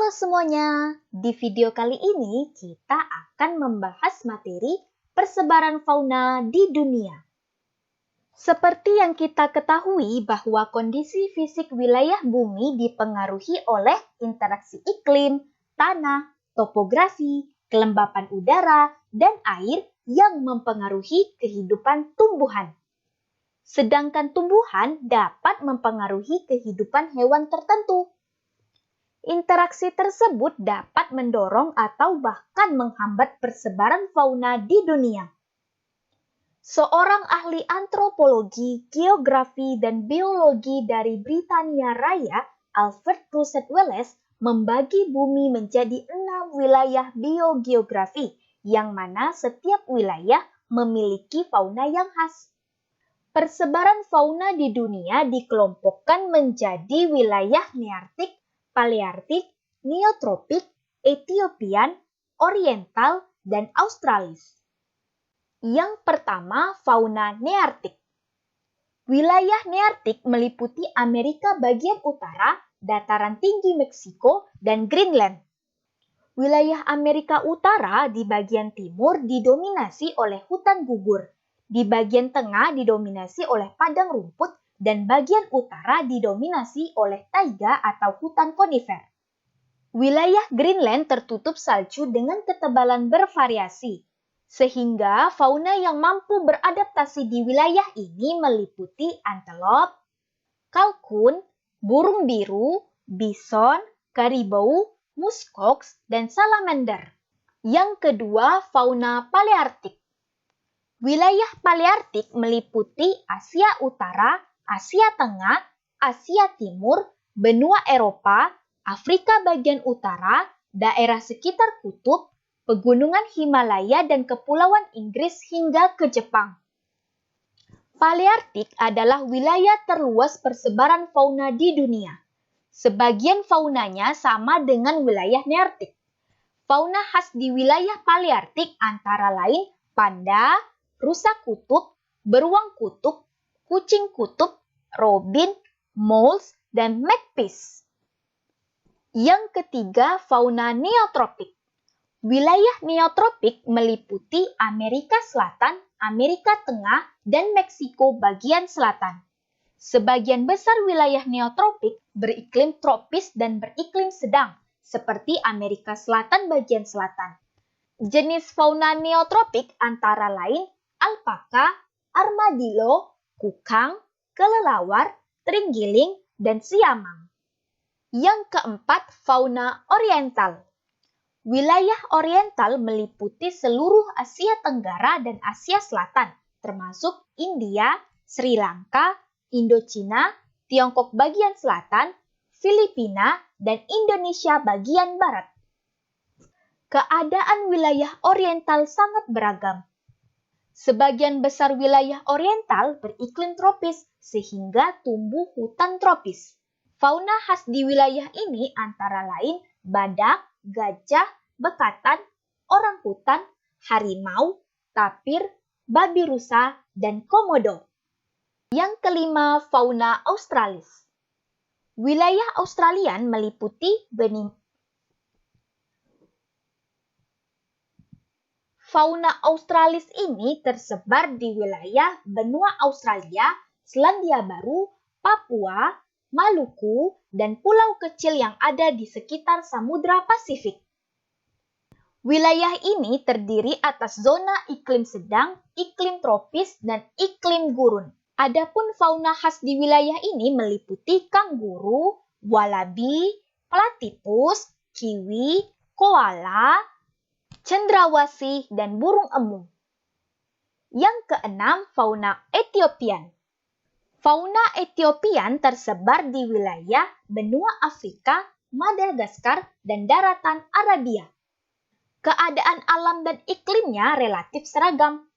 Halo semuanya, di video kali ini kita akan membahas materi persebaran fauna di dunia. Seperti yang kita ketahui bahwa kondisi fisik wilayah bumi dipengaruhi oleh interaksi iklim, tanah, topografi, kelembapan udara, dan air yang mempengaruhi kehidupan tumbuhan. Sedangkan tumbuhan dapat mempengaruhi kehidupan hewan tertentu. Interaksi tersebut dapat mendorong atau bahkan menghambat persebaran fauna di dunia. Seorang ahli antropologi, geografi, dan biologi dari Britania Raya, Alfred Russel Wallace, membagi bumi menjadi 6 wilayah biogeografi, yang mana setiap wilayah memiliki fauna yang khas. Persebaran fauna di dunia dikelompokkan menjadi wilayah neartik, Paleartik, Neotropik, Etiopian, Oriental, dan Australis. Yang pertama, fauna neartik. Wilayah neartik meliputi Amerika bagian utara, dataran tinggi Meksiko, dan Greenland. Wilayah Amerika Utara di bagian timur didominasi oleh hutan gugur, di bagian tengah didominasi oleh padang rumput, dan bagian utara didominasi oleh taiga atau hutan konifer. Wilayah Greenland tertutup salju dengan ketebalan bervariasi, sehingga fauna yang mampu beradaptasi di wilayah ini meliputi antelop, kalkun, burung biru, bison, karibau, muskox, dan salamander. Yang kedua, fauna Paleartik. Wilayah Paleartik meliputi Asia Utara, Asia Tengah, Asia Timur, benua Eropa, Afrika bagian utara, daerah sekitar kutub, pegunungan Himalaya dan kepulauan Inggris hingga ke Jepang. Paleartik adalah wilayah terluas persebaran fauna di dunia. Sebagian faunanya sama dengan wilayah neartik. Fauna khas di wilayah Paleartik antara lain panda, rusa kutub, beruang kutub, kucing kutub, robin, moles, dan magpies. Yang ketiga, fauna neotropik. Wilayah neotropik meliputi Amerika Selatan, Amerika Tengah, dan Meksiko bagian selatan. Sebagian besar wilayah neotropik beriklim tropis dan beriklim sedang, seperti Amerika Selatan bagian selatan. Jenis fauna neotropik antara lain alpaka, armadillo, kukang, kelelawar, terenggiling, dan siamang. Yang keempat, fauna oriental. Wilayah oriental meliputi seluruh Asia Tenggara dan Asia Selatan, termasuk India, Sri Lanka, Indochina, Tiongkok bagian selatan, Filipina, dan Indonesia bagian barat. Keadaan wilayah oriental sangat beragam. Sebagian besar wilayah oriental beriklim tropis sehingga tumbuh hutan tropis. Fauna khas di wilayah ini antara lain badak, gajah, bekatan, orangutan, harimau, tapir, babi rusa, dan komodo. Yang kelima, fauna Australis. Wilayah Australian meliputi Fauna Australis ini tersebar di wilayah benua Australia, Selandia Baru, Papua, Maluku, dan pulau kecil yang ada di sekitar Samudra Pasifik. Wilayah ini terdiri atas zona iklim sedang, iklim tropis, dan iklim gurun. Adapun fauna khas di wilayah ini meliputi kanguru, wallaby, platypus, kiwi, koala, cendrawasih, dan burung emung. Yang keenam, fauna Etiopian. Fauna Etiopian tersebar di wilayah benua Afrika, Madagaskar, dan daratan Arabia. Keadaan alam dan iklimnya relatif seragam.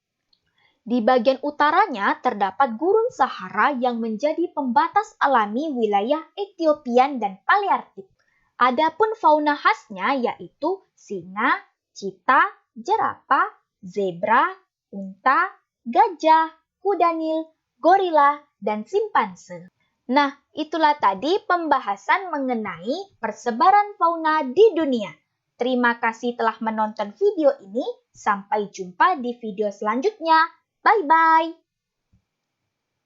Di bagian utaranya terdapat gurun Sahara yang menjadi pembatas alami wilayah Etiopian dan Paleartik. Adapun fauna khasnya yaitu singa, cita, jerapah, zebra, unta, gajah, kuda nil, gorila, dan simpanse. Nah, itulah tadi pembahasan mengenai persebaran fauna di dunia. Terima kasih telah menonton video ini. Sampai jumpa di video selanjutnya. Bye-bye.